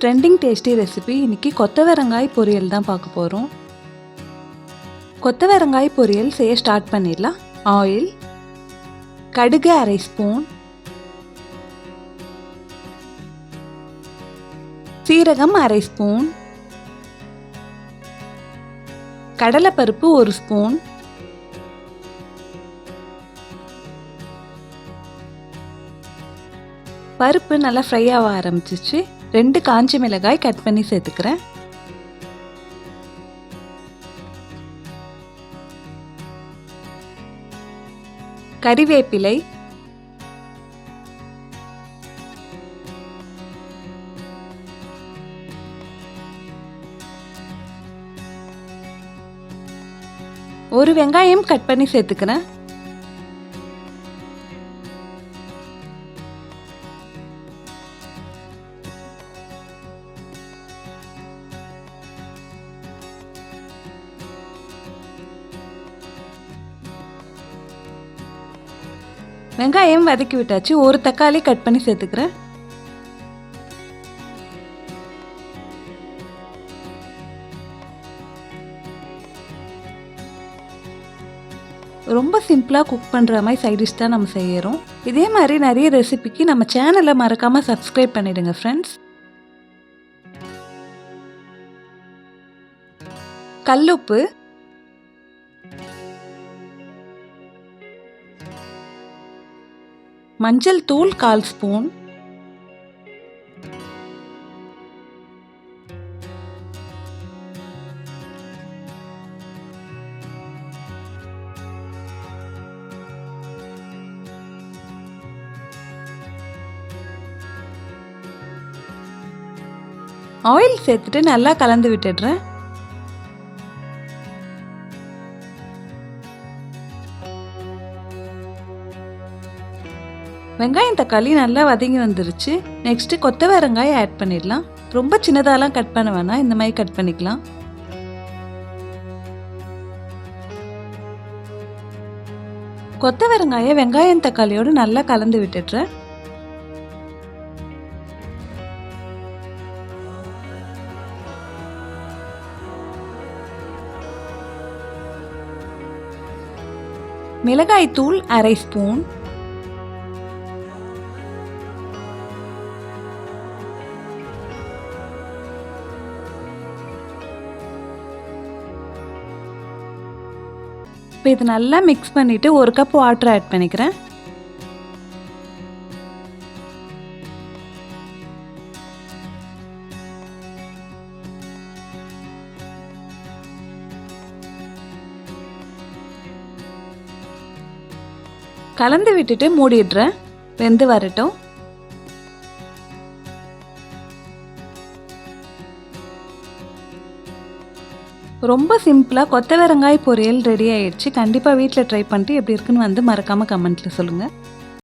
Trending tasty recipe இன்னைக்கு கொத்தவரங்காய் பொரியல் தான் பார்க்க போகிறோம். கொத்தவரங்காய் பொரியல் செய்ய ஸ்டார்ட் பண்ணிடலாம். ஆயில், கடுகு அரை ஸ்பூன், சீரகம் அரை ஸ்பூன், கடலைப்பருப்பு ஒரு ஸ்பூன், பருப்பு நல்லா ஃப்ரை ஆக ஆரம்பிச்சிச்சு. 2 காஞ்ச மிளகாய் கட் பண்ணி சேர்த்துக்கிறேன். கறிவேப்பிலை, ஒரு வெங்காயம் கட் பண்ணி சேர்த்துக்கிறேன். வெங்காயம் வதக்கி விட்டாச்சு. ஒரு தக்காளி கட் பண்ணி சேர்த்துக்கிறேன். ரொம்ப சிம்பிளாக குக் பண்ணுற மாதிரி சைட் டிஷ் தான் நம்ம செய்கிறோம். இதே மாதிரி நிறைய ரெசிபிக்கு நம்ம சேனலை மறக்காமல் சப்ஸ்கிரைப் பண்ணிடுங்க ஃப்ரெண்ட்ஸ். கல்லுப்பு, மஞ்சள் தூள் 1/4 ஸ்பூன், ஆயில் சேர்த்துட்டு நல்லா கலந்து விட்டுடுறேன். வெங்காயம் தக்காளி நல்லா வதங்கி வந்துருச்சு. நெக்ஸ்ட் கொத்தவரங்காய் ஆட் பண்ணிடலாம். ரொம்ப சின்னதாலாம் கட் பண்ண வேணாம், இந்த மாதிரி கட் பண்ணிக்கலாம். கொத்தவரங்காயை வெங்காயம் தக்காளியோடு நல்லா கலந்து விட்டுடுறேன். மிளகாய் தூள் அரை ஸ்பூன், இப்போ இது நல்லா மிக்ஸ் பண்ணிவிட்டு 1 கப் வாட்டர் ஆட் பண்ணிக்கிறேன். கலந்து விட்டுட்டு மூடிடுறேன். வெந்து வரட்டும். ரொம்ப சிம்பிளாக கொத்தவரங்காய் பொரியல் ரெடி ஆயிடுச்சு. கண்டிப்பாக வீட்டில் ட்ரை பண்ணிட்டு எப்படி இருக்குன்னு மறக்காமல் கமெண்ட்டில் சொல்லுங்கள்.